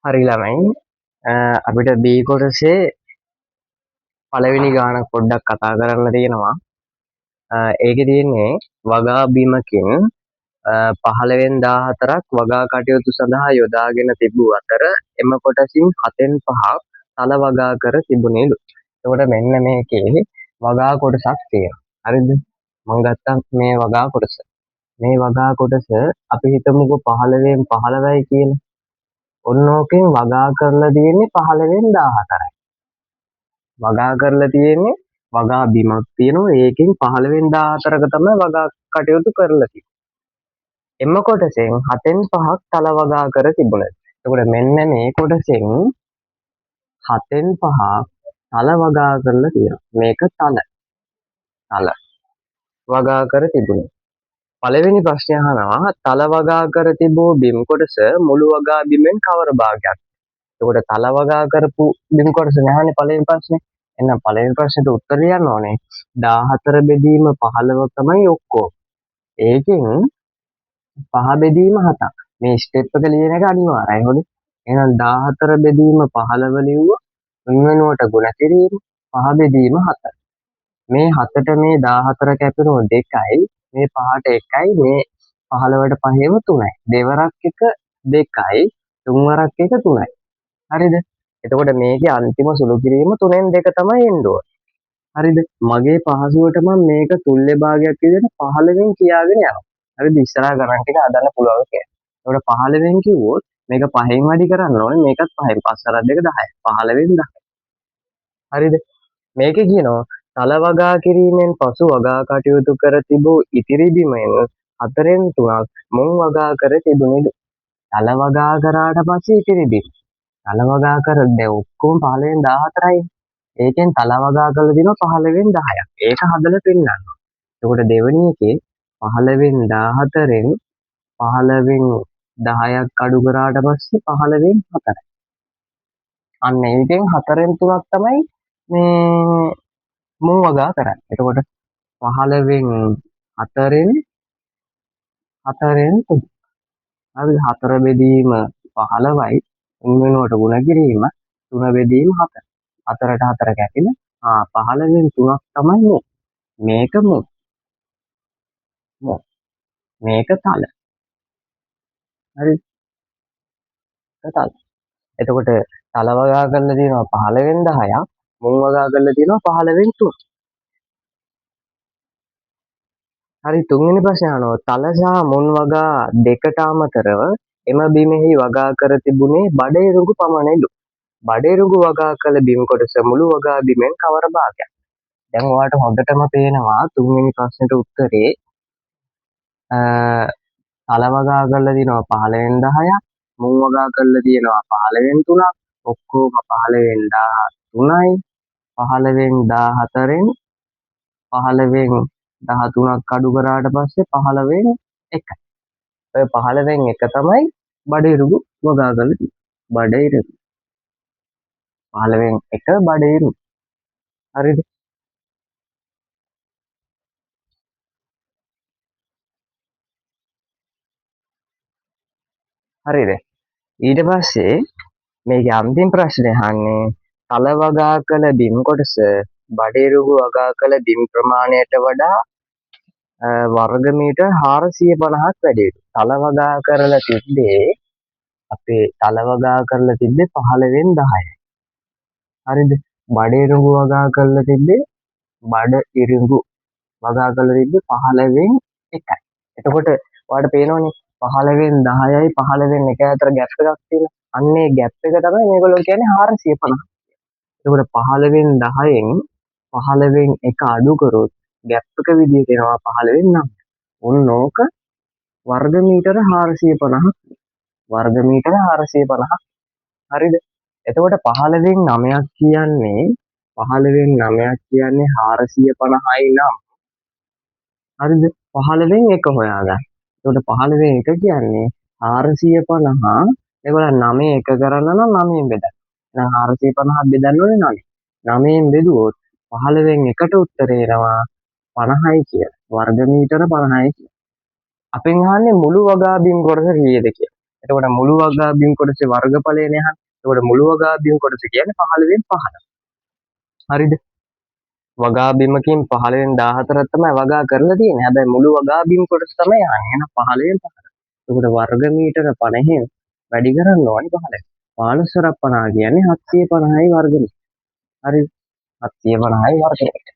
හරි ළමයි අපිට B කොටසේ පළවෙනි ගාන පොඩ්ඩක් කතා කරන්න තියෙනවා. ඒකේ තියෙන්නේ වගා බිමකින් 15න් 14ක් වගා කටයුතු සඳහා යොදාගෙන තිබූ අතර එම කොටසින් 7න් 5ක් තල වගා කර තිබුණේලු. එතකොට මෙන්න මේකේ වගා කොටසක් තියෙනවා. හරිද? මම ගත්තා මේ වගා කොටස. මේ වගා කොටස අපි හිතමුකෝ 15න් 15යි කියලා. ඔන්න ඕකෙන් වගා කරලා තියෙන්නේ 15න් 14යි. වගා කරලා තියෙන්නේ වගා බිමක් තියෙනවා. ඒකෙන් 15න් 14ක තමයි වගා කටයුතු කරලා තියෙන්නේ. එම කොටසෙන් 7න් 5ක් තල වගා කර තිබුණා. එතකොට මෙන්න මේ කොටසෙන් 7න් 5ක් තල වගා කරලා තියෙනවා. මේක තල වගා කර තිබුණා. පළවෙනි ප්‍රශ්නය අහනවා තල වගා කර තිබූ බිම් කොටස මුළු වගා බිමෙන් කවර භාගයක්? එතකොට තල වගා කරපු බිම් කොටස නැහනේ පළවෙනි ප්‍රශ්නේ. එහෙනම් පළවෙනි ප්‍රශ්නෙට උත්තර ලියන්න ඕනේ 14 බෙදීම 15 තමයි ඔක්කොම. ඒකෙන් 5 බෙදීම 7ක්. මේ ස්ටෙප් එක ලියන එක අනිවාර්යයි. හොඳේ. එහෙනම් 14 බෙදීම 15 ලිව්වා. තුන් වෙනුවට ගුණ කිරීම 5 බෙදීම 7. මේ 7ට මේ 14 කැපෙනවා 2යි. මේ 5ට 1යි. මේ 15ට 5ම 3යි. දෙවරක් එක 2යි. තුන්වරක් එක 3යි. හරිද? එතකොට මේකේ අන්තිම සුළු කිරීම 3න් 2 තමයි එන්න ඕනේ. හරිද? මගේ පහසුවට මම මේක තුල්්‍ය භාගයක් විදිහට 15න් කියාගෙන යනවා. හරිද? ඉස්සරහා ගණන් ටික හදන්න පුළුවන් කියලා. එතකොට 15න් කිව්වොත් මේක 5න් වැඩි කරන්න ඕනේ. මේකත් 5න් 5 අර 2 10යි. 15න් 10යි. හරිද? මේකේ කියනවා තල වගා කිරීමෙන් පසු වගා කටයුතු කර තිබූ ඉතිරි බිමෙන් 4න් 3ක් මුං වගා කර තිබුණේලු. තල වගා කරාට පස්සේ ඉතිරි බිම. තල වගා කර දැන් ඔක්කොම 15න් 14යි. ඒකෙන් තල වගා කරලා දිනවා 15න් 10ක්. ඒක හදලා පෙන්නනවා. එතකොට දෙවෙනි එකේ 15න් 14න් 15න් 10ක් අඩු කරාට පස්සේ 15න් 4යි. අන්න ඒකෙන් 4න් 3ක් තමයි මේ මුං වගා කරන්නේ. එතකොට 15න් 4න් 3. හරි 4 බෙදීම 15යි. 3 වෙනුවට ගුණ කිරීම 3 බෙදීම 4. 4ට 4 කැපිලා 15න් 3ක් තමයි මුං. මේක මුං. මේක තල. හරි තල. එතකොට තල වගා කරලා තියෙනවා 15න් 10ක්. මුං වගා කරලා තියෙනවා 15න් 3. හරි තුන්වෙනි ප්‍රශ්නය අහනවා තල සහ මුං වගා දෙකට අමතරව එම බිමෙහි වගා කර තිබුණේ බඩේරුඟු පමණයිලු. බඩේරුඟු වගා කළ බිම් කොටස මුළු වගා බිමෙන් කවර භාගයක්? දැන් ඔයාලට හොඳටම පේනවා තුන්වෙනි ප්‍රශ්නෙට උත්තරේ තල වගා කරලා තියෙනවා 15න් 10ක්. මුං වගා කරලා තියෙනවා 15න් 3ක්. ඔක්කොම 15න් 13යි. 15න් 14න් 15න් 13ක් අඩු කරාට පස්සේ 15න් 1යි. ඔය 15න් 1 තමයි බඩේරුඟු වගා කරලා තියෙන්නේ. බඩේරුඟු 15න් 1 බඩේරුඟු. හරිද? හරිද? ඊට පස්සේ මේකේ අන්තිම ප්‍රශ්නේ අහන්නේ තල වගා කළ බිම් කොටස බඩේරුඟු වගා කළ බිම් ප්‍රමාණයට වඩා වර්ග මීටර් 450ක් වැඩිලු. තල වගා කරලා තිබ්බේ අපේ තල වගා කරලා තිබ්බේ 15න් 10යි. හරිද? බඩේරුඟු වගා කරලා තිබ්බේ බඩ ඉරිඟු වගා කරලා තිබ්බේ 15න් 1යි. එතකොට ඔයාලට පේනවනේ 15න් 10යි 15න් 1යි අතර ગેප් එකක් තියෙනවා. අන්නේ ગેප් එක තමයි මේගොල්ලෝ කියන්නේ 450. එතකොට 15න් 10න් 15න් 1 අඩු කරොත් ગેප් එක විදිහට එනවා 15න් 9. උන් ඕක වර්ග මීටර 450ක්. වර්ග මීටර 450ක්. හරිද? එතකොට 15න් 9ක් කියන්නේ 15න් 9ක් කියන්නේ 450යි නම් හරිද? 15න් 1 හොයාගන්න. එතකොට 15න් 1 කියන්නේ 450 ඒගොල්ලන් 9 1 කරන්න නම් 9න් බෙදන්න. එහෙනම් 450ක් බෙදන්න ඕනේ 9. 9න් බෙදුවොත් 15න් 1ට උත්තරේ එනවා 50යි කියලා. වර්ග මීටර 50යි කියලා. අපෙන් අහන්නේ මුළු වගා බිම් කොටස කීයද කියලා. එතකොට මුළු වගා බිම් කොටසේ වර්ගඵලයනේ අහන්නේ. එතකොට මුළු වගා බිම් කොටස කියන්නේ 15න් 15. හරිද? වගා බිමකින් 15න් 14ක් තමයි වගා කරලා තියෙන්නේ. හැබැයි මුළු වගා බිම් කොටස තමයි අහන්නේ. එහෙනම් 15න් 15. එතකොට වර්ග මීටර 50න් වැඩි කරන්න ඕනේ 15. 15 50 කියන්නේ 750යි වර්ග මීටර. හරි 750යි වර්ග මීටර.